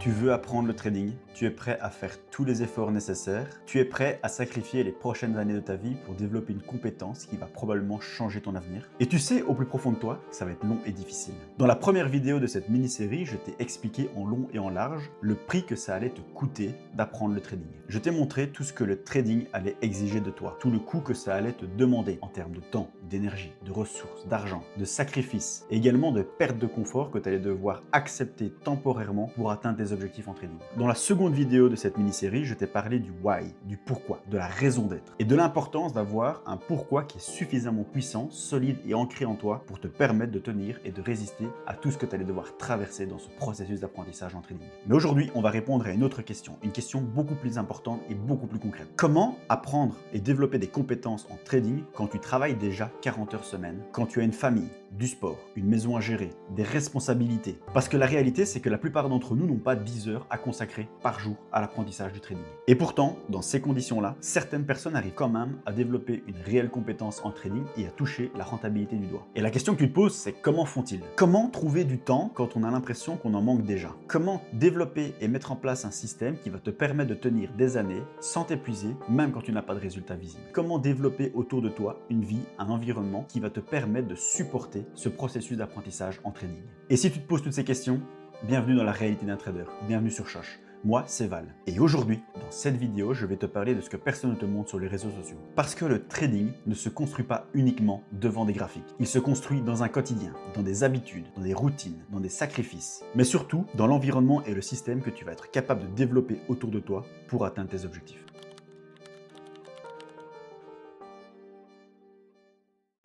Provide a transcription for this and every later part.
Tu veux apprendre le trading, tu es prêt à faire tous les efforts nécessaires, tu es prêt à sacrifier les prochaines années de ta vie pour développer une compétence qui va probablement changer ton avenir. Et tu sais au plus profond de toi que ça va être long et difficile. Dans la première vidéo de cette mini-série, je t'ai expliqué en long et en large le prix que ça allait te coûter d'apprendre le trading. Je t'ai montré tout ce que le trading allait exiger de toi, tout le coût que ça allait te demander en termes de temps, d'énergie, de ressources, d'argent, de sacrifices et également de perte de confort que tu allais devoir accepter temporairement pour atteindre tes objectifs en trading. Dans la seconde vidéo de cette mini-série, je t'ai parlé du why, du pourquoi, de la raison d'être et de l'importance d'avoir un pourquoi qui est suffisamment puissant, solide et ancré en toi pour te permettre de tenir et de résister à tout ce que tu allais devoir traverser dans ce processus d'apprentissage en trading. Mais aujourd'hui, on va répondre à une autre question, une question beaucoup plus importante et beaucoup plus concrète. Comment apprendre et développer des compétences en trading quand tu travailles déjà 40 heures semaine, quand tu as une famille, du sport, une maison à gérer, des responsabilités? Parce que la réalité, c'est que la plupart d'entre nous n'ont pas 10 heures à consacrer par jour à l'apprentissage du trading. Et pourtant, dans ces conditions-là, certaines personnes arrivent quand même à développer une réelle compétence en trading et à toucher la rentabilité du doigt. Et la question que tu te poses, c'est comment font-ils? Comment trouver du temps quand on a l'impression qu'on en manque déjà? Comment développer et mettre en place un système qui va te permettre de tenir des années sans t'épuiser, même quand tu n'as pas de résultats visibles? Comment développer autour de toi une vie, un environnement qui va te permettre de supporter ce processus d'apprentissage en trading? Et si tu te poses toutes ces questions, bienvenue dans la réalité d'un trader, bienvenue sur Choche. Moi, c'est Val. Et aujourd'hui, dans cette vidéo, je vais te parler de ce que personne ne te montre sur les réseaux sociaux. Parce que le trading ne se construit pas uniquement devant des graphiques. Il se construit dans un quotidien, dans des habitudes, dans des routines, dans des sacrifices. Mais surtout, dans l'environnement et le système que tu vas être capable de développer autour de toi pour atteindre tes objectifs.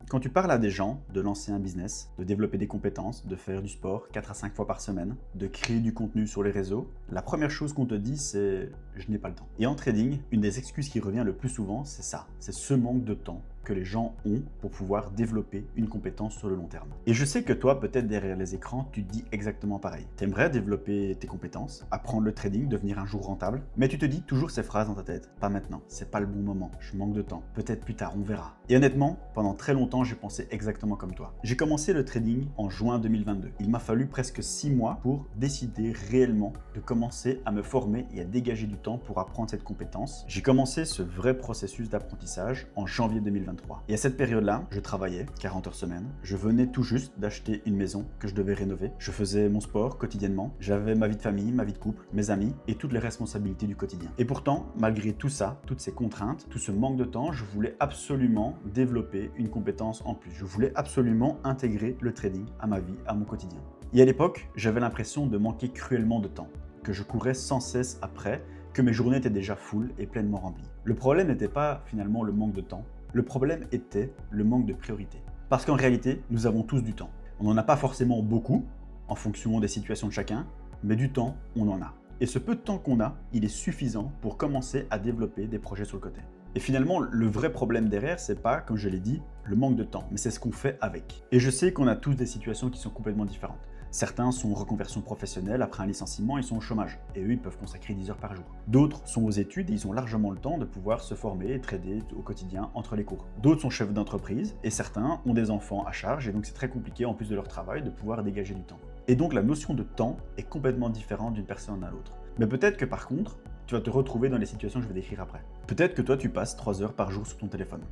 Quand tu parles à des gens de lancer un business, de développer des compétences, de faire du sport 4 à 5 fois par semaine, de créer du contenu sur les réseaux, la première chose qu'on te dit, c'est « je n'ai pas le temps ». Et en trading, une des excuses qui revient le plus souvent, c'est ça, c'est ce manque de temps que les gens ont pour pouvoir développer une compétence sur le long terme. Et je sais que toi, peut-être derrière les écrans, tu te dis exactement pareil. Tu aimerais développer tes compétences, apprendre le trading, devenir un jour rentable, mais tu te dis toujours ces phrases dans ta tête. Pas maintenant, c'est pas le bon moment, je manque de temps, peut-être plus tard, on verra. Et honnêtement, pendant très longtemps, j'ai pensé exactement comme toi. J'ai commencé le trading en juin 2022. Il m'a fallu presque 6 mois pour décider réellement de commencer à me former et à dégager du temps pour apprendre cette compétence. J'ai commencé ce vrai processus d'apprentissage en janvier 2023. Et à cette période-là, je travaillais 40 heures semaine. Je venais tout juste d'acheter une maison que je devais rénover. Je faisais mon sport quotidiennement. J'avais ma vie de famille, ma vie de couple, mes amis et toutes les responsabilités du quotidien. Et pourtant, malgré tout ça, toutes ces contraintes, tout ce manque de temps, je voulais absolument développer une compétence en plus. Je voulais absolument intégrer le trading à ma vie, à mon quotidien. Et à l'époque, j'avais l'impression de manquer cruellement de temps, que je courais sans cesse après, que mes journées étaient déjà full et pleinement remplies. Le problème n'était pas finalement le manque de temps. Le problème était le manque de priorité. Parce qu'en réalité, nous avons tous du temps. On n'en a pas forcément beaucoup, en fonction des situations de chacun, mais du temps, on en a. Et ce peu de temps qu'on a, il est suffisant pour commencer à développer des projets sur le côté. Et finalement, le vrai problème derrière, c'est pas, comme je l'ai dit, le manque de temps, mais c'est ce qu'on fait avec. Et je sais qu'on a tous des situations qui sont complètement différentes. Certains sont en reconversion professionnelle, après un licenciement, ils sont au chômage, et eux, ils peuvent consacrer 10 heures par jour. D'autres sont aux études et ils ont largement le temps de pouvoir se former et trader au quotidien entre les cours. D'autres sont chefs d'entreprise, et certains ont des enfants à charge, et donc c'est très compliqué, en plus de leur travail, de pouvoir dégager du temps. Et donc la notion de temps est complètement différente d'une personne à l'autre. Mais peut-être que par contre, tu vas te retrouver dans les situations que je vais décrire après. Peut-être que toi, tu passes 3 heures par jour sur ton téléphone.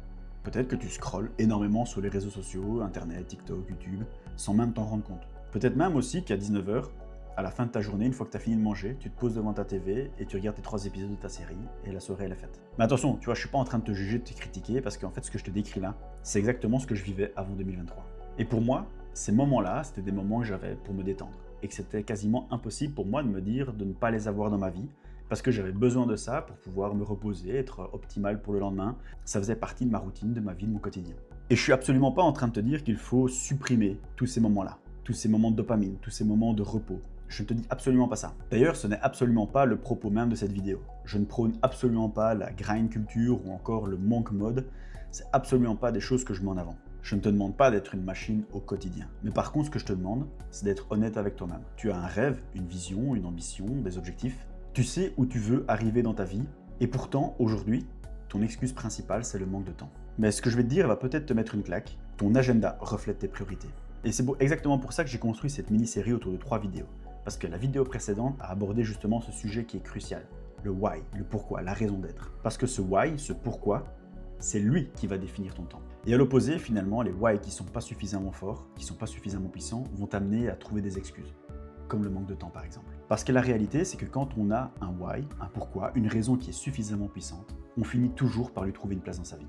Peut-être que tu scrolles énormément sur les réseaux sociaux, Internet, TikTok, YouTube, sans même t'en rendre compte. Peut-être même aussi qu'à 19 h, à la fin de ta journée, une fois que tu as fini de manger, tu te poses devant ta TV et tu regardes tes 3 épisodes de ta série et la soirée elle est faite. Mais attention, tu vois, je suis pas en train de te juger, de te critiquer parce qu'en fait ce que je te décris là, c'est exactement ce que je vivais avant 2023. Et pour moi, ces moments-là, c'était des moments que j'avais pour me détendre et que c'était quasiment impossible pour moi de me dire de ne pas les avoir dans ma vie parce que j'avais besoin de ça pour pouvoir me reposer, être optimal pour le lendemain. Ça faisait partie de ma routine, de ma vie, de mon quotidien. Et je suis absolument pas en train de te dire qu'il faut supprimer tous ces moments-là. Tous ces moments de dopamine, tous ces moments de repos. Je ne te dis absolument pas ça. D'ailleurs, ce n'est absolument pas le propos même de cette vidéo. Je ne prône absolument pas la grind culture ou encore le monk mode. C'est absolument pas des choses que je mets en avant. Je ne te demande pas d'être une machine au quotidien. Mais par contre, ce que je te demande, c'est d'être honnête avec toi-même. Tu as un rêve, une vision, une ambition, des objectifs. Tu sais où tu veux arriver dans ta vie. Et pourtant, aujourd'hui, ton excuse principale, c'est le manque de temps. Mais ce que je vais te dire va peut-être te mettre une claque. Ton agenda reflète tes priorités. Et c'est exactement pour ça que j'ai construit cette mini-série autour de 3 vidéos. parce que la vidéo précédente a abordé justement ce sujet qui est crucial, le why, le pourquoi, la raison d'être. Parce que ce why, ce pourquoi, c'est lui qui va définir ton temps. Et à l'opposé, finalement, les why qui sont pas suffisamment forts, qui sont pas suffisamment puissants, vont t'amener à trouver des excuses, comme le manque de temps par exemple. Parce que la réalité, c'est que quand on a un why, un pourquoi, une raison qui est suffisamment puissante, on finit toujours par lui trouver une place dans sa vie.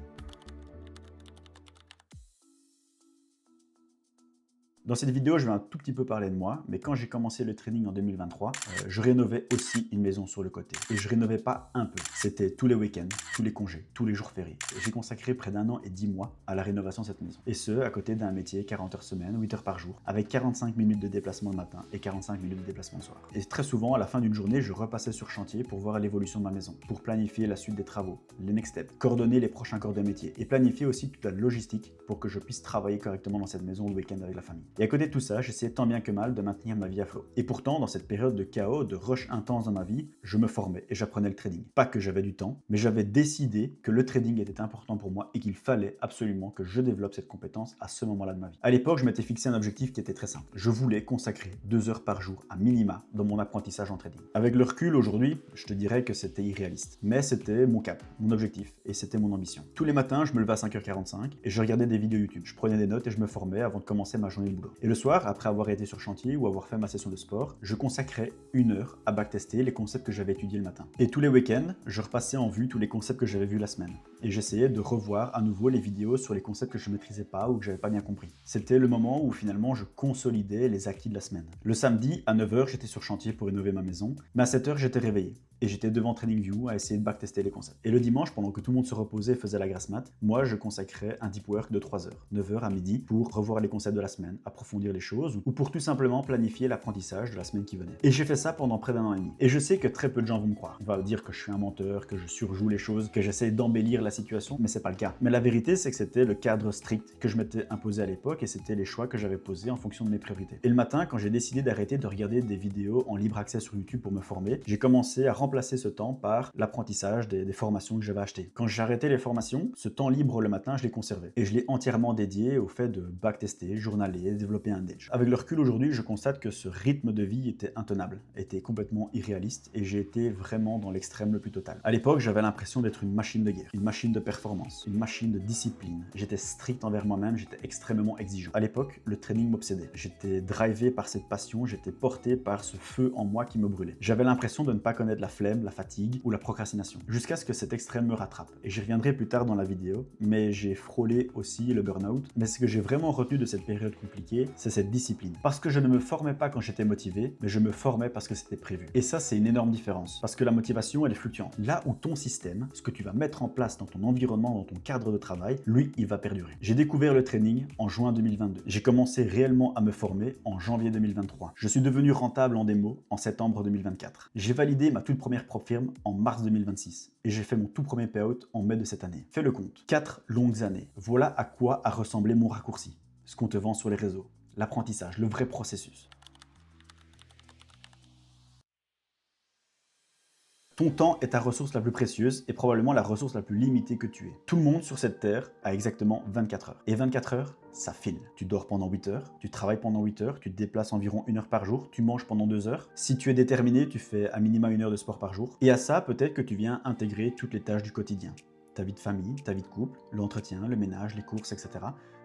Dans cette vidéo, je vais un tout petit peu parler de moi, mais quand j'ai commencé le trading en 2023, je rénovais aussi une maison sur le côté. Et je rénovais pas un peu, c'était tous les week-ends, tous les congés, tous les jours fériés. J'ai consacré près d'1 an et 10 mois à la rénovation de cette maison. Et ce, à côté d'un métier 40 heures semaine, 8 heures par jour, avec 45 minutes de déplacement le matin et 45 minutes de déplacement le soir. Et très souvent, à la fin d'une journée, je repassais sur chantier pour voir l'évolution de ma maison, pour planifier la suite des travaux, les next steps, coordonner les prochains corps de métier et planifier aussi toute la logistique pour que je puisse travailler correctement dans cette maison le week-end avec la famille. Et à côté de tout ça, j'essayais tant bien que mal de maintenir ma vie à flot. Et pourtant, dans cette période de chaos, de rush intense dans ma vie, je me formais et j'apprenais le trading. Pas que j'avais du temps, mais j'avais décidé que le trading était important pour moi et qu'il fallait absolument que je développe cette compétence à ce moment-là de ma vie. À l'époque, je m'étais fixé un objectif qui était très simple. Je voulais consacrer 2 heures par jour à minima dans mon apprentissage en trading. Avec le recul aujourd'hui, je te dirais que c'était irréaliste. Mais c'était mon cap, mon objectif et c'était mon ambition. Tous les matins, je me levais à 5h45 et je regardais des vidéos YouTube. Je prenais des notes et je me formais avant de commencer ma journée de boulot. Et le soir, après avoir été sur chantier ou avoir fait ma session de sport, je consacrais 1 heure à backtester les concepts que j'avais étudiés le matin. Et tous les week-ends, je repassais en vue tous les concepts que j'avais vus la semaine. Et j'essayais de revoir à nouveau les vidéos sur les concepts que je ne maîtrisais pas ou que j'avais pas bien compris. C'était le moment où finalement je consolidais les acquis de la semaine. Le samedi, à 9h, j'étais sur chantier pour rénover ma maison, mais à 7h, j'étais réveillé. Et j'étais devant TradingView à essayer de backtester les concepts. Et le dimanche, pendant que tout le monde se reposait et faisait la grasse mat, moi je consacrais un deep work de 3 heures, 9h à midi, pour revoir les concepts de la semaine, approfondir les choses, ou pour tout simplement planifier l'apprentissage de la semaine qui venait. Et j'ai fait ça pendant près d'1 an et demi. Et je sais que très peu de gens vont me croire. Ils vont dire que je suis un menteur, que je surjoue les choses, que j'essaie d'embellir la situation, mais c'est pas le cas. Mais la vérité, c'est que c'était le cadre strict que je m'étais imposé à l'époque et c'était les choix que j'avais posés en fonction de mes priorités. Et le matin, quand j'ai décidé d'arrêter de regarder des vidéos en libre accès sur YouTube pour me former, j'ai commencé à remplacer ce temps par l'apprentissage des formations que j'avais achetées. Quand j'ai arrêté les formations, ce temps libre le matin, je l'ai conservé. Et je l'ai entièrement dédié au fait de backtester, journaler, développer un edge. Avec le recul aujourd'hui, je constate que ce rythme de vie était intenable, était complètement irréaliste et j'ai été vraiment dans l'extrême le plus total. À l'époque, j'avais l'impression d'être une machine de guerre, une machine de performance, une machine de discipline. J'étais strict envers moi-même, j'étais extrêmement exigeant. À l'époque, le training m'obsédait. J'étais drivé par cette passion, j'étais porté par ce feu en moi qui me brûlait. J'avais l'impression de ne pas connaître la flemme, la fatigue ou la procrastination, jusqu'à ce que cet extrême me rattrape. Et j'y reviendrai plus tard dans la vidéo, mais j'ai frôlé aussi le burn-out. Mais ce que j'ai vraiment retenu de cette période compliquée, c'est cette discipline. Parce que je ne me formais pas quand j'étais motivé, mais je me formais parce que c'était prévu. Et ça, c'est une énorme différence, parce que la motivation, elle est fluctuante. Là où ton système, ce que tu vas mettre en place dans ton environnement, dans ton cadre de travail, lui, il va perdurer. J'ai découvert le training en juin 2022. J'ai commencé réellement à me former en janvier 2023. Je suis devenu rentable en démo en septembre 2024. J'ai validé ma toute première propre firme en mars 2026 et j'ai fait mon tout premier payout en mai de cette année. Fais le compte. 4 longues années. Voilà à quoi a ressemblé mon raccourci. Ce qu'on te vend sur les réseaux. L'apprentissage, le vrai processus. Ton temps est ta ressource la plus précieuse et probablement la ressource la plus limitée que tu aies. Tout le monde sur cette terre a exactement 24 heures. Et 24 heures, ça file. Tu dors pendant 8 heures, tu travailles pendant 8 heures, tu te déplaces environ 1 heure par jour, tu manges pendant 2 heures. Si tu es déterminé, tu fais à minima 1 heure de sport par jour. Et à ça, peut-être que tu viens intégrer toutes les tâches du quotidien. Ta vie de famille, ta vie de couple, l'entretien, le ménage, les courses, etc.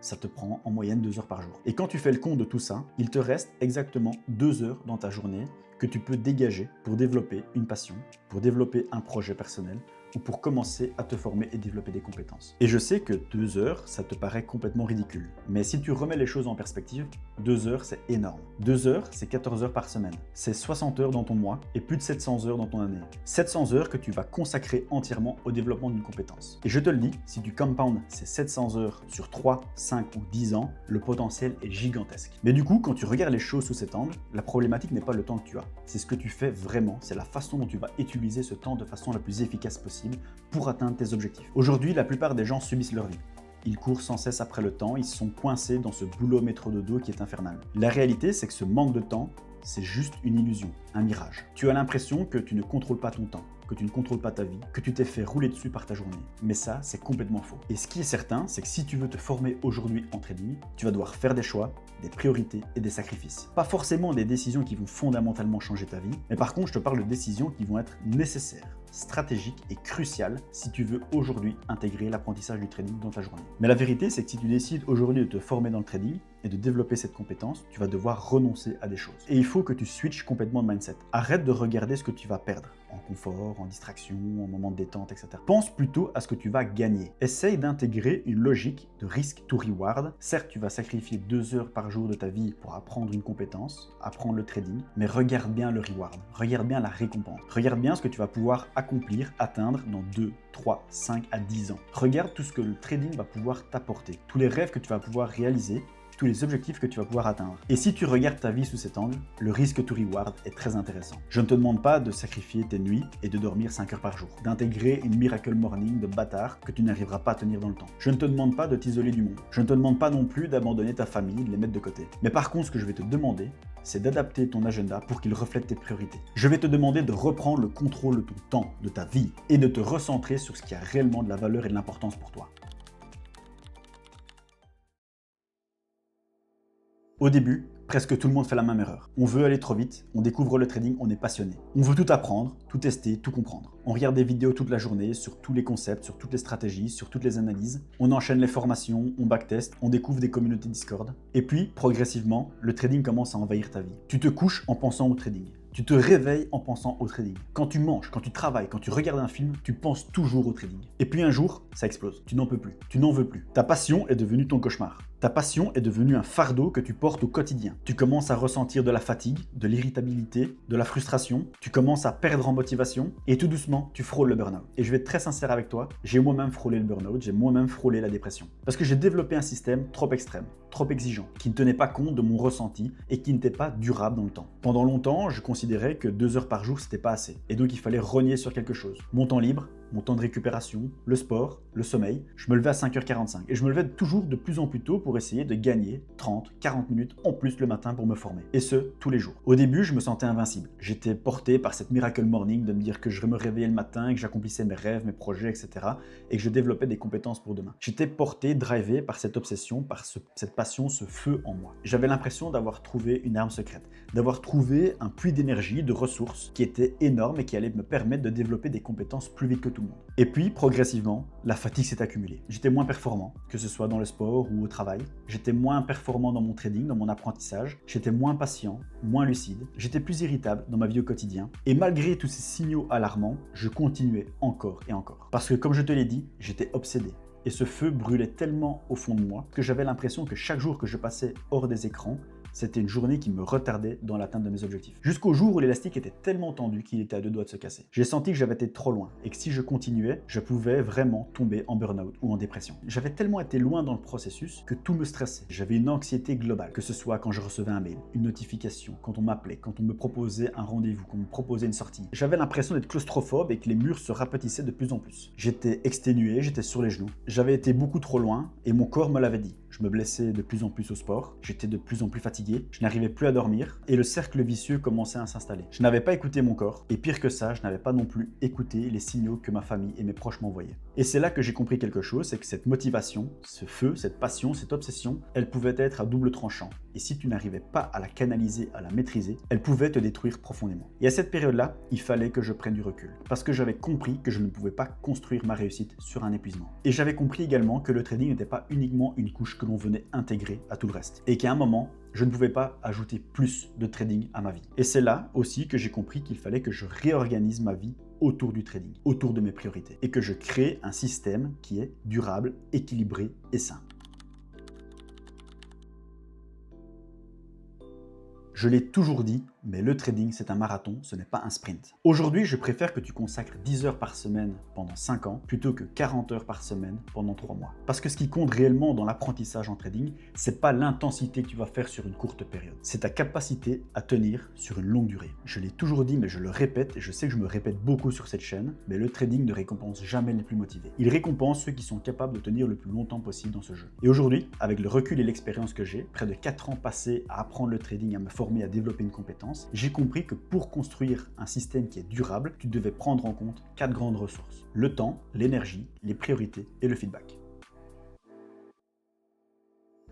Ça te prend en moyenne 2 heures par jour. Et quand tu fais le compte de tout ça, il te reste exactement 2 heures dans ta journée que tu peux dégager pour développer une passion, pour développer un projet personnel ou pour commencer à te former et développer des compétences. Et je sais que 2 heures, ça te paraît complètement ridicule. Mais si tu remets les choses en perspective, 2 heures, c'est énorme. 2 heures, c'est 14 heures par semaine. C'est 60 heures dans ton mois et plus de 700 heures dans ton année. 700 heures que tu vas consacrer entièrement au développement d'une compétence. Et je te le dis, si tu compounds ces 700 heures sur 3, 5 ou 10 ans, le potentiel est gigantesque. Mais du coup, quand tu regardes les choses sous cet angle, la problématique n'est pas le temps que tu as. C'est ce que tu fais vraiment, c'est la façon dont tu vas utiliser ce temps de façon la plus efficace possible pour atteindre tes objectifs. Aujourd'hui, la plupart des gens subissent leur vie. Ils courent sans cesse après le temps, ils sont coincés dans ce boulot métro dodo qui est infernal. La réalité, c'est que ce manque de temps, c'est juste une illusion, un mirage. Tu as l'impression que tu ne contrôles pas ton temps, que tu ne contrôles pas ta vie, que tu t'es fait rouler dessus par ta journée. Mais ça, c'est complètement faux. Et ce qui est certain, c'est que si tu veux te former aujourd'hui en trading, tu vas devoir faire des choix, des priorités et des sacrifices. Pas forcément des décisions qui vont fondamentalement changer ta vie, mais par contre, je te parle de décisions qui vont être nécessaires, stratégiques et cruciales si tu veux aujourd'hui intégrer l'apprentissage du trading dans ta journée. Mais la vérité, c'est que si tu décides aujourd'hui de te former dans le trading et de développer cette compétence, tu vas devoir renoncer à des choses. Et il faut que tu switches complètement de mindset. Arrête de regarder ce que tu vas perdre en confort, en distraction, en moment de détente, etc. Pense plutôt à ce que tu vas gagner. Essaye d'intégrer une logique de risk to reward. Certes, tu vas sacrifier 2 heures par jour de ta vie pour apprendre une compétence, apprendre le trading, mais regarde bien le reward, regarde bien la récompense, regarde bien ce que tu vas pouvoir accomplir, atteindre dans 2, 3, 5 à 10 ans. Regarde tout ce que le trading va pouvoir t'apporter, tous les rêves que tu vas pouvoir réaliser, tous les objectifs que tu vas pouvoir atteindre. Et si tu regardes ta vie sous cet angle, le risk to reward est très intéressant. Je ne te demande pas de sacrifier tes nuits et de dormir 5 heures par jour, d'intégrer une miracle morning de bâtard que tu n'arriveras pas à tenir dans le temps. Je ne te demande pas de t'isoler du monde. Je ne te demande pas non plus d'abandonner ta famille, de les mettre de côté. Mais par contre, ce que je vais te demander, c'est d'adapter ton agenda pour qu'il reflète tes priorités. Je vais te demander de reprendre le contrôle de ton temps, de ta vie, et de te recentrer sur ce qui a réellement de la valeur et de l'importance pour toi. Au début, presque tout le monde fait la même erreur. On veut aller trop vite, on découvre le trading, on est passionné. On veut tout apprendre, tout tester, tout comprendre. On regarde des vidéos toute la journée sur tous les concepts, sur toutes les stratégies, sur toutes les analyses. On enchaîne les formations, on backteste, on découvre des communautés Discord. Et puis, progressivement, le trading commence à envahir ta vie. Tu te couches en pensant au trading. Tu te réveilles en pensant au trading. Quand tu manges, quand tu travailles, quand tu regardes un film, tu penses toujours au trading. Et puis un jour, ça explose. Tu n'en peux plus. Tu n'en veux plus. Ta passion est devenue ton cauchemar. Ta passion est devenue un fardeau que tu portes au quotidien. Tu commences à ressentir de la fatigue, de l'irritabilité, de la frustration. Tu commences à perdre en motivation et tout doucement, tu frôles le burn-out. Et je vais être très sincère avec toi, j'ai moi-même frôlé le burn-out, j'ai moi-même frôlé la dépression. Parce que j'ai développé un système trop extrême, trop exigeant, qui ne tenait pas compte de mon ressenti et qui n'était pas durable dans le temps. Pendant longtemps, je considérais que 2 heures par jour, c'était pas assez. Et donc, il fallait rogner sur quelque chose. Mon temps libre, mon temps de récupération, le sport, le sommeil. Je me levais à 5h45 et je me levais toujours de plus en plus tôt pour essayer de gagner 30, 40 minutes en plus le matin pour me former. Et ce, tous les jours. Au début, je me sentais invincible. J'étais porté par cette miracle morning de me dire que je me réveillais le matin et que j'accomplissais mes rêves, mes projets, etc. et que je développais des compétences pour demain. J'étais porté, drivé par cette obsession, par cette passion, ce feu en moi. J'avais l'impression d'avoir trouvé une arme secrète, d'avoir trouvé un puits d'énergie, de ressources qui était énorme et qui allait me permettre de développer des compétences plus vite que tout le monde. Et puis, progressivement, la fatigue s'est accumulée. J'étais moins performant, que ce soit dans le sport ou au travail. J'étais moins performant dans mon trading, dans mon apprentissage. J'étais moins patient, moins lucide. J'étais plus irritable dans ma vie au quotidien. Et malgré tous ces signaux alarmants, je continuais encore et encore. Parce que, comme je te l'ai dit, j'étais obsédé. Et ce feu brûlait tellement au fond de moi que j'avais l'impression que chaque jour que je passais hors des écrans, c'était une journée qui me retardait dans l'atteinte de mes objectifs. Jusqu'au jour où l'élastique était tellement tendu qu'il était à 2 doigts de se casser. J'ai senti que j'avais été trop loin et que si je continuais, je pouvais vraiment tomber en burn-out ou en dépression. J'avais tellement été loin dans le processus que tout me stressait. J'avais une anxiété globale, que ce soit quand je recevais un mail, une notification, quand on m'appelait, quand on me proposait un rendez-vous, quand on me proposait une sortie. J'avais l'impression d'être claustrophobe et que les murs se rapetissaient de plus en plus. J'étais exténué, j'étais sur les genoux. J'avais été beaucoup trop loin et mon corps me l'avait dit. Je me blessais de plus en plus au sport, j'étais de plus en plus fatigué, je n'arrivais plus à dormir et le cercle vicieux commençait à s'installer. Je n'avais pas écouté mon corps et pire que ça, je n'avais pas non plus écouté les signaux que ma famille et mes proches m'envoyaient. Et c'est là que j'ai compris quelque chose, c'est que cette motivation, ce feu, cette passion, cette obsession, elle pouvait être à double tranchant. Et si tu n'arrivais pas à la canaliser, à la maîtriser, elle pouvait te détruire profondément. Et à cette période-là, il fallait que je prenne du recul. Parce que j'avais compris que je ne pouvais pas construire ma réussite sur un épuisement. Et j'avais compris également que le trading n'était pas uniquement une couche que l'on venait intégrer à tout le reste. Et qu'à un moment, je ne pouvais pas ajouter plus de trading à ma vie. Et c'est là aussi que j'ai compris qu'il fallait que je réorganise ma vie autour du trading, autour de mes priorités. Et que je crée un système qui est durable, équilibré et sain. Je l'ai toujours dit, mais le trading, c'est un marathon, ce n'est pas un sprint. Aujourd'hui, je préfère que tu consacres 10 heures par semaine pendant 5 ans plutôt que 40 heures par semaine pendant 3 mois. Parce que ce qui compte réellement dans l'apprentissage en trading, c'est pas l'intensité que tu vas faire sur une courte période. C'est ta capacité à tenir sur une longue durée. Je l'ai toujours dit, mais je le répète, et je sais que je me répète beaucoup sur cette chaîne, mais le trading ne récompense jamais les plus motivés. Il récompense ceux qui sont capables de tenir le plus longtemps possible dans ce jeu. Et aujourd'hui, avec le recul et l'expérience que j'ai, près de 4 ans passés à apprendre le trading, à me former, à développer une compétence, performance, j'ai compris que pour construire un système qui est durable, tu devais prendre en compte 4 grandes ressources. Le temps, l'énergie, les priorités et le feedback.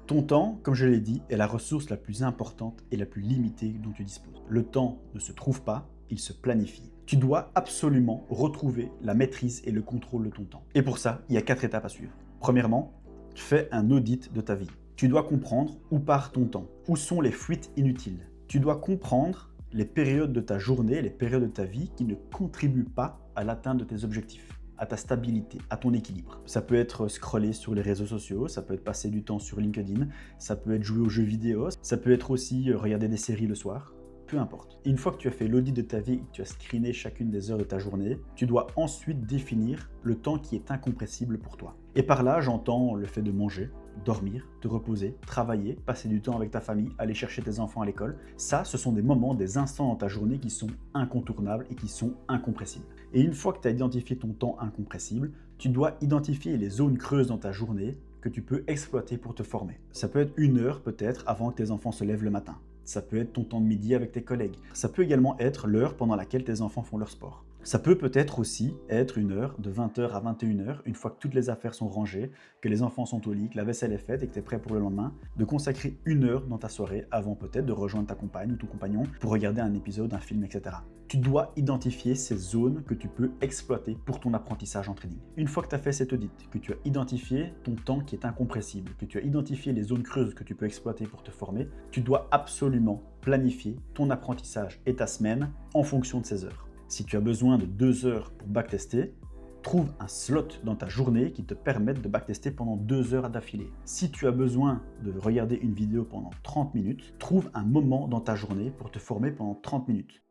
Ton temps, comme je l'ai dit, est la ressource la plus importante et la plus limitée dont tu disposes. Le temps ne se trouve pas, il se planifie. Tu dois absolument retrouver la maîtrise et le contrôle de ton temps. Et pour ça, il y a 4 étapes à suivre. Premièrement, fais un audit de ta vie. Tu dois comprendre où part ton temps, où sont les fuites inutiles. Tu dois comprendre les périodes de ta journée, les périodes de ta vie qui ne contribuent pas à l'atteinte de tes objectifs, à ta stabilité, à ton équilibre. Ça peut être scroller sur les réseaux sociaux, ça peut être passer du temps sur LinkedIn, ça peut être jouer aux jeux vidéo, ça peut être aussi regarder des séries le soir. Peu importe. Une fois que tu as fait l'audit de ta vie et que tu as screené chacune des heures de ta journée, tu dois ensuite définir le temps qui est incompressible pour toi. Et par là, j'entends le fait de manger, dormir, te reposer, travailler, passer du temps avec ta famille, aller chercher tes enfants à l'école. Ça, ce sont des moments, des instants dans ta journée qui sont incontournables et qui sont incompressibles. Et une fois que tu as identifié ton temps incompressible, tu dois identifier les zones creuses dans ta journée que tu peux exploiter pour te former. Ça peut être 1 heure peut-être avant que tes enfants se lèvent le matin. Ça peut être ton temps de midi avec tes collègues. Ça peut également être l'heure pendant laquelle tes enfants font leur sport. Ça peut peut-être aussi être 1 heure de 20h à 21h, une fois que toutes les affaires sont rangées, que les enfants sont au lit, que la vaisselle est faite et que tu es prêt pour le lendemain, de consacrer 1 heure dans ta soirée avant peut-être de rejoindre ta compagne ou ton compagnon pour regarder un épisode, un film, etc. Tu dois identifier ces zones que tu peux exploiter pour ton apprentissage en trading. Une fois que tu as fait cet audit, que tu as identifié ton temps qui est incompressible, que tu as identifié les zones creuses que tu peux exploiter pour te former, tu dois absolument planifier ton apprentissage et ta semaine en fonction de ces heures. Si tu as besoin de 2 heures pour backtester, trouve un slot dans ta journée qui te permette de backtester pendant 2 heures d'affilée. Si tu as besoin de regarder une vidéo pendant 30 minutes, trouve un moment dans ta journée pour te former pendant 30 minutes.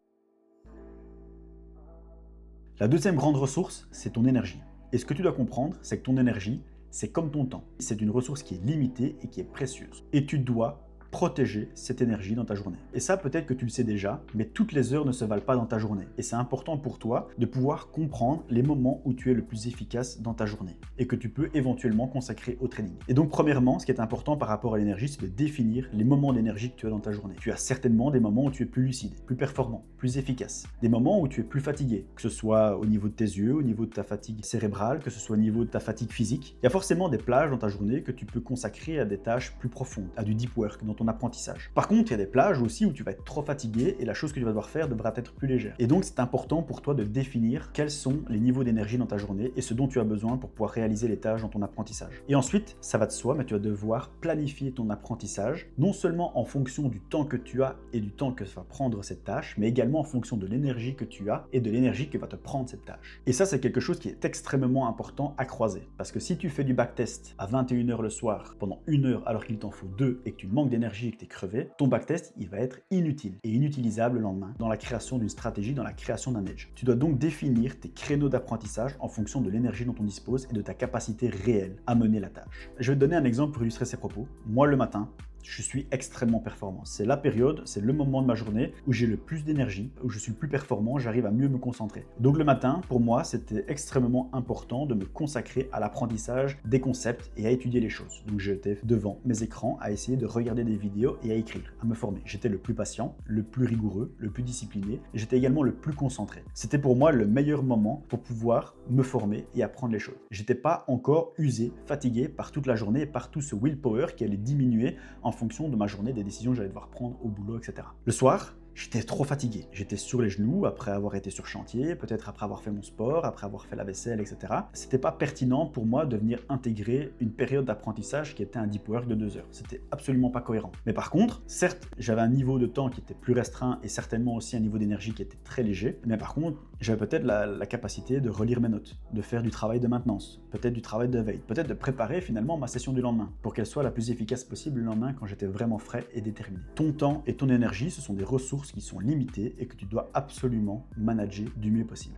La deuxième grande ressource, c'est ton énergie. Et ce que tu dois comprendre, c'est que ton énergie, c'est comme ton temps. C'est une ressource qui est limitée et qui est précieuse. Et tu dois protéger cette énergie dans ta journée. Et ça, peut-être que tu le sais déjà, mais toutes les heures ne se valent pas dans ta journée. Et c'est important pour toi de pouvoir comprendre les moments où tu es le plus efficace dans ta journée et que tu peux éventuellement consacrer au trading. Et donc, premièrement, ce qui est important par rapport à l'énergie, c'est de définir les moments d'énergie que tu as dans ta journée. Tu as certainement des moments où tu es plus lucide, plus performant, plus efficace. Des moments où tu es plus fatigué, que ce soit au niveau de tes yeux, au niveau de ta fatigue cérébrale, que ce soit au niveau de ta fatigue physique. Il y a forcément des plages dans ta journée que tu peux consacrer à des tâches plus profondes, à du deep work dans ton apprentissage. Par contre, il y a des plages aussi où tu vas être trop fatigué et la chose que tu vas devoir faire devra être plus légère. Et donc, c'est important pour toi de définir quels sont les niveaux d'énergie dans ta journée et ce dont tu as besoin pour pouvoir réaliser les tâches dans ton apprentissage. Et ensuite, ça va de soi, mais tu vas devoir planifier ton apprentissage, non seulement en fonction du temps que tu as et du temps que va prendre cette tâche, mais également en fonction de l'énergie que tu as et de l'énergie que va te prendre cette tâche. Et ça, c'est quelque chose qui est extrêmement important à croiser. Parce que si tu fais du backtest à 21h le soir pendant 1 heure alors qu'il t'en faut 2 et que tu manques d'énergie et que tu es crevé, ton backtest, il va être inutile et inutilisable le lendemain dans la création d'une stratégie, dans la création d'un edge. Tu dois donc définir tes créneaux d'apprentissage en fonction de l'énergie dont on dispose et de ta capacité réelle à mener la tâche. Je vais te donner un exemple pour illustrer ces propos. Moi, le matin, je suis extrêmement performant. C'est la période, c'est le moment de ma journée où j'ai le plus d'énergie, où je suis le plus performant, j'arrive à mieux me concentrer. Donc le matin, pour moi, c'était extrêmement important de me consacrer à l'apprentissage des concepts et à étudier les choses. Donc j'étais devant mes écrans à essayer de regarder des vidéos et à écrire, à me former. J'étais le plus patient, le plus rigoureux, le plus discipliné et j'étais également le plus concentré. C'était pour moi le meilleur moment pour pouvoir me former et apprendre les choses. J'étais pas encore usé, fatigué par toute la journée et par tout ce willpower qui allait diminuer en fonction de ma journée, des décisions que j'allais devoir prendre au boulot, etc. Le soir, j'étais trop fatigué. J'étais sur les genoux après avoir été sur chantier, peut-être après avoir fait mon sport, après avoir fait la vaisselle, etc. C'était pas pertinent pour moi de venir intégrer une période d'apprentissage qui était un deep work de 2 heures. C'était absolument pas cohérent. Mais par contre, certes, j'avais un niveau de temps qui était plus restreint et certainement aussi un niveau d'énergie qui était très léger. Mais par contre, j'avais peut-être la capacité de relire mes notes, de faire du travail de maintenance, peut-être du travail de veille, peut-être de préparer finalement ma session du lendemain pour qu'elle soit la plus efficace possible le lendemain quand j'étais vraiment frais et déterminé. Ton temps et ton énergie, ce sont des ressources qui sont limitées et que tu dois absolument manager du mieux possible.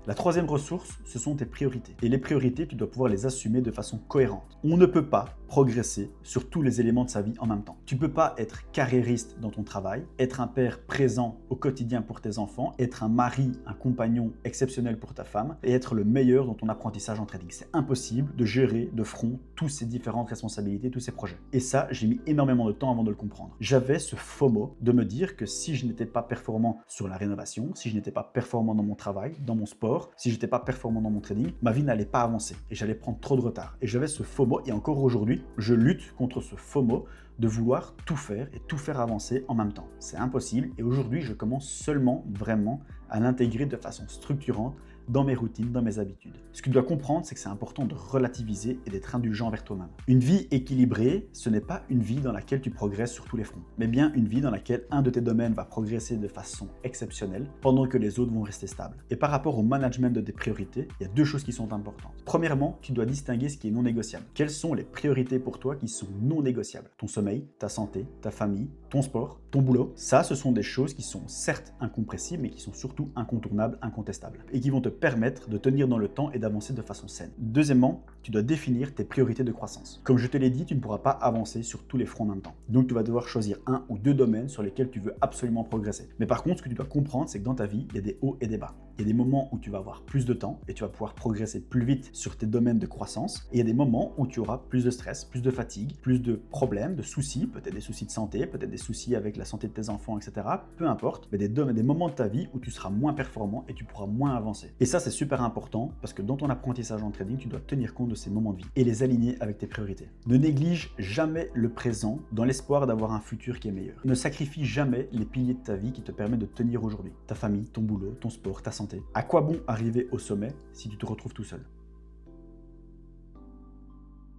La troisième ressource, ce sont tes priorités. Et les priorités, tu dois pouvoir les assumer de façon cohérente. On ne peut pas progresser sur tous les éléments de sa vie en même temps. Tu ne peux pas être carriériste dans ton travail, être un père présent au quotidien pour tes enfants, être un mari, un compagnon exceptionnel pour ta femme et être le meilleur dans ton apprentissage en trading. C'est impossible de gérer de front toutes ces différentes responsabilités, tous ces projets. Et ça, j'ai mis énormément de temps avant de le comprendre. J'avais ce FOMO de me dire que si je n'étais pas performant sur la rénovation, si je n'étais pas performant dans mon travail, dans mon sport, si je n'étais pas performant dans mon trading, ma vie n'allait pas avancer et j'allais prendre trop de retard. Et j'avais ce FOMO et encore aujourd'hui, je lutte contre ce FOMO de vouloir tout faire et tout faire avancer en même temps. C'est impossible et aujourd'hui, je commence seulement vraiment à l'intégrer de façon structurante dans mes routines, dans mes habitudes. Ce que tu dois comprendre, c'est que c'est important de relativiser et d'être indulgent envers toi-même. Une vie équilibrée, ce n'est pas une vie dans laquelle tu progresses sur tous les fronts, mais bien une vie dans laquelle un de tes domaines va progresser de façon exceptionnelle pendant que les autres vont rester stables. Et par rapport au management de tes priorités, il y a deux choses qui sont importantes. Premièrement, tu dois distinguer ce qui est non négociable. Quelles sont les priorités pour toi qui sont non négociables? Ton sommeil, ta santé, ta famille, ton sport, ton boulot. Ça, ce sont des choses qui sont certes incompressibles, mais qui sont surtout incontournables, incontestables, et qui vont te permettre de tenir dans le temps et d'avancer de façon saine. Deuxièmement, tu dois définir tes priorités de croissance. Comme je te l'ai dit, tu ne pourras pas avancer sur tous les fronts en même temps. Donc tu vas devoir choisir un ou deux domaines sur lesquels tu veux absolument progresser. Mais par contre, ce que tu dois comprendre, c'est que dans ta vie, il y a des hauts et des bas. Il y a des moments où tu vas avoir plus de temps et tu vas pouvoir progresser plus vite sur tes domaines de croissance. Et il y a des moments où tu auras plus de stress, plus de fatigue, plus de problèmes, de soucis, peut-être des soucis de santé, peut-être des soucis avec la santé de tes enfants, etc. Peu importe, mais des moments de ta vie où tu seras moins performant et tu pourras moins avancer. Et ça, c'est super important parce que dans ton apprentissage en trading, tu dois tenir compte de ces moments de vie et les aligner avec tes priorités. Ne néglige jamais le présent dans l'espoir d'avoir un futur qui est meilleur. Ne sacrifie jamais les piliers de ta vie qui te permettent de tenir aujourd'hui. Ta famille, ton boulot, ton sport, ta santé. À quoi bon arriver au sommet si tu te retrouves tout seul?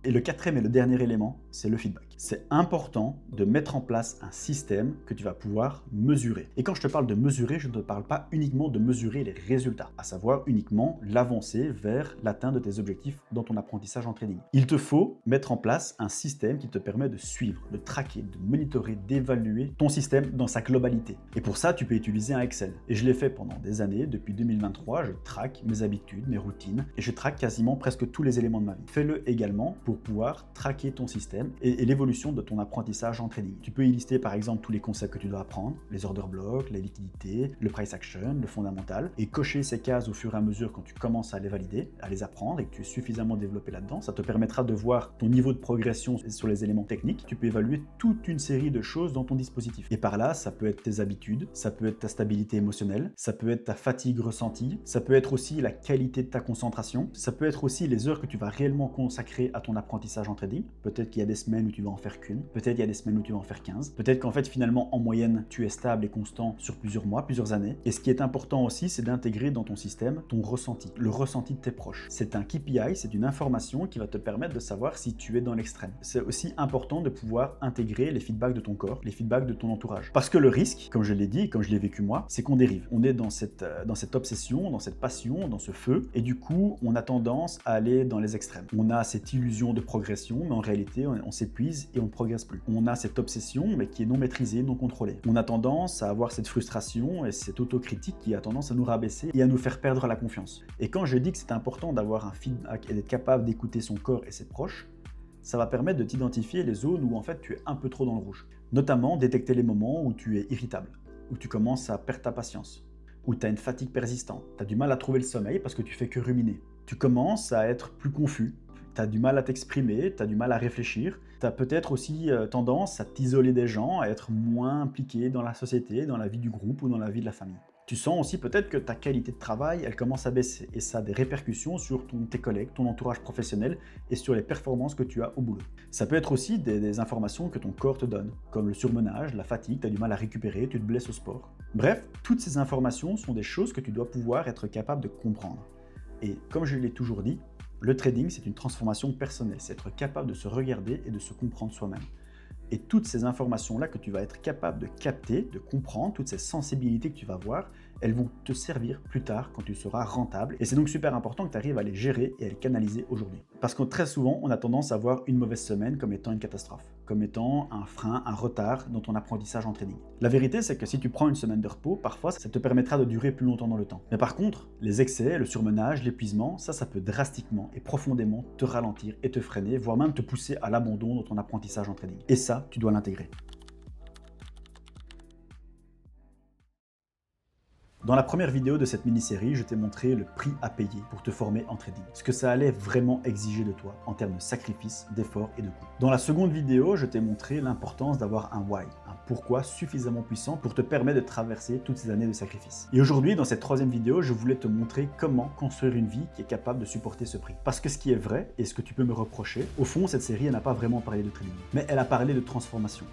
Et le quatrième et le dernier élément, c'est le feedback. C'est important de mettre en place un système que tu vas pouvoir mesurer. Et quand je te parle de mesurer, je ne te parle pas uniquement de mesurer les résultats, à savoir uniquement l'avancée vers l'atteinte de tes objectifs dans ton apprentissage en trading. Il te faut mettre en place un système qui te permet de suivre, de traquer, de monitorer, d'évaluer ton système dans sa globalité. Et pour ça, tu peux utiliser un Excel. Et je l'ai fait pendant des années. Depuis 2023, je traque mes habitudes, mes routines et je traque quasiment presque tous les éléments de ma vie. Fais-le également pour pouvoir traquer ton système et l'évolution de ton apprentissage en trading. Tu peux y lister par exemple tous les concepts que tu dois apprendre, les order blocks, les liquidités, le price action, le fondamental, et cocher ces cases au fur et à mesure quand tu commences à les valider, à les apprendre et que tu es suffisamment développé là-dedans. Ça te permettra de voir ton niveau de progression sur les éléments techniques. Tu peux évaluer toute une série de choses dans ton dispositif. Et par là, ça peut être tes habitudes, ça peut être ta stabilité émotionnelle, ça peut être ta fatigue ressentie, ça peut être aussi la qualité de ta concentration, ça peut être aussi les heures que tu vas réellement consacrer à ton apprentissage en trading. Peut-être qu'il y a des semaines où tu vas en faire qu'une, peut-être il y a des semaines où tu vas en faire 15, peut-être qu'en fait finalement en moyenne tu es stable et constant sur plusieurs mois, plusieurs années. Et ce qui est important aussi, c'est d'intégrer dans ton système ton ressenti, le ressenti de tes proches. C'est un KPI, c'est une information qui va te permettre de savoir si tu es dans l'extrême. C'est aussi important de pouvoir intégrer les feedbacks de ton corps, les feedbacks de ton entourage. Parce que le risque, comme je l'ai dit, comme je l'ai vécu moi, c'est qu'on dérive. On est dans cette obsession, dans cette passion, dans ce feu, et du coup on a tendance à aller dans les extrêmes. On a cette illusion de progression, mais en réalité on s'épuise et on ne progresse plus. On a cette obsession mais qui est non maîtrisée, non contrôlée. On a tendance à avoir cette frustration et cette autocritique qui a tendance à nous rabaisser et à nous faire perdre la confiance. Et quand je dis que c'est important d'avoir un feedback et d'être capable d'écouter son corps et ses proches, ça va permettre de t'identifier les zones où en fait tu es un peu trop dans le rouge. Notamment détecter les moments où tu es irritable, où tu commences à perdre ta patience, où tu as une fatigue persistante, tu as du mal à trouver le sommeil parce que tu fais que ruminer. Tu commences à être plus confus, tu as du mal à t'exprimer, tu as du mal à réfléchir, tu as peut-être aussi tendance à t'isoler des gens, à être moins impliqué dans la société, dans la vie du groupe ou dans la vie de la famille. Tu sens aussi peut-être que ta qualité de travail, elle commence à baisser et ça a des répercussions sur tes collègues, ton entourage professionnel et sur les performances que tu as au boulot. Ça peut être aussi des informations que ton corps te donne, comme le surmenage, la fatigue, tu as du mal à récupérer, tu te blesses au sport. Bref, toutes ces informations sont des choses que tu dois pouvoir être capable de comprendre. Et comme je l'ai toujours dit, le trading, c'est une transformation personnelle, c'est être capable de se regarder et de se comprendre soi-même. Et toutes ces informations-là que tu vas être capable de capter, de comprendre, toutes ces sensibilités que tu vas avoir, elles vont te servir plus tard quand tu seras rentable. Et c'est donc super important que tu arrives à les gérer et à les canaliser aujourd'hui. Parce que très souvent, on a tendance à voir une mauvaise semaine comme étant une catastrophe, comme étant un frein, un retard dans ton apprentissage en trading. La vérité, c'est que si tu prends une semaine de repos, parfois ça te permettra de durer plus longtemps dans le temps. Mais par contre, les excès, le surmenage, l'épuisement, ça peut drastiquement et profondément te ralentir et te freiner, voire même te pousser à l'abandon dans ton apprentissage en trading. Et ça, tu dois l'intégrer. Dans la première vidéo de cette mini-série, je t'ai montré le prix à payer pour te former en trading, ce que ça allait vraiment exiger de toi en termes de sacrifice, d'effort et de coût. Dans la seconde vidéo, je t'ai montré l'importance d'avoir un why, un pourquoi suffisamment puissant pour te permettre de traverser toutes ces années de sacrifice. Et aujourd'hui, dans cette troisième vidéo, je voulais te montrer comment construire une vie qui est capable de supporter ce prix. Parce que ce qui est vrai, et ce que tu peux me reprocher, au fond, cette série, elle n'a pas vraiment parlé de trading, mais elle a parlé de transformation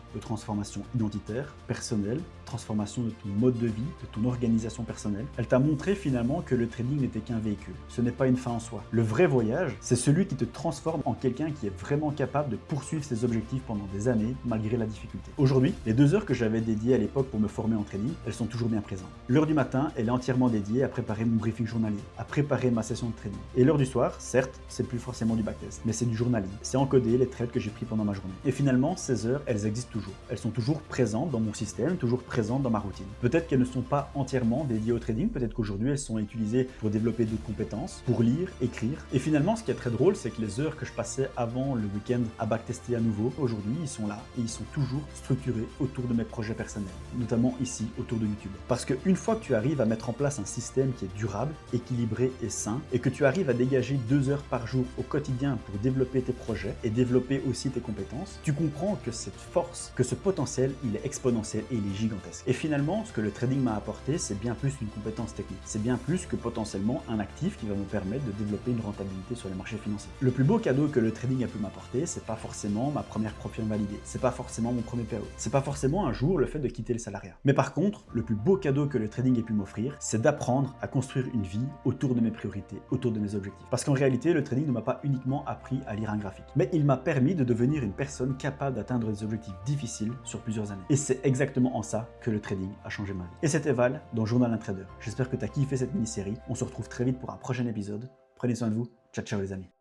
identitaire, personnelle, transformation de ton mode de vie, de ton organisation personnelle. Elle t'a montré finalement que le trading n'était qu'un véhicule. Ce n'est pas une fin en soi. Le vrai voyage, c'est celui qui te transforme en quelqu'un qui est vraiment capable de poursuivre ses objectifs pendant des années, malgré la difficulté. Aujourd'hui, les 2 heures que j'avais dédiées à l'époque pour me former en trading, elles sont toujours bien présentes. L'heure du matin, elle est entièrement dédiée à préparer mon briefing journalier, à préparer ma session de trading. Et l'heure du soir, certes, c'est plus forcément du backtest, mais c'est du journaling. C'est encoder les trades que j'ai pris pendant ma journée. Et finalement, ces heures, elles existent toujours. Elles sont toujours présentes dans mon système, toujours présentes dans ma routine. Peut-être qu'elles ne sont pas entièrement dédiées au trading, peut-être qu'aujourd'hui elles sont utilisées pour développer d'autres compétences, pour lire, écrire. Et finalement, ce qui est très drôle, c'est que les heures que je passais avant le week-end à backtester à nouveau, aujourd'hui, ils sont là et ils sont toujours structurés autour de mes projets personnels, notamment ici, autour de YouTube. Parce qu'une fois que tu arrives à mettre en place un système qui est durable, équilibré et sain, et que tu arrives à dégager 2 heures par jour au quotidien pour développer tes projets et développer aussi tes compétences, tu comprends que cette force, que ce potentiel, il est exponentiel et il est gigantesque. Et finalement, ce que le trading m'a apporté, c'est bien plus qu'une compétence technique. C'est bien plus que potentiellement un actif qui va me permettre de développer une rentabilité sur les marchés financiers. Le plus beau cadeau que le trading a pu m'apporter, c'est pas forcément ma première profession validée, c'est pas forcément mon premier payout, c'est pas forcément un jour le fait de quitter le salariat. Mais par contre, le plus beau cadeau que le trading ait pu m'offrir, c'est d'apprendre à construire une vie autour de mes priorités, autour de mes objectifs. Parce qu'en réalité, le trading ne m'a pas uniquement appris à lire un graphique, mais il m'a permis de devenir une personne capable d'atteindre des objectifs difficiles sur plusieurs années. Et c'est exactement en ça que le trading a changé ma vie. Et c'était Val dans Journal d'un Trader. J'espère que tu as kiffé cette mini-série. On se retrouve très vite pour un prochain épisode. Prenez soin de vous. Ciao, ciao les amis.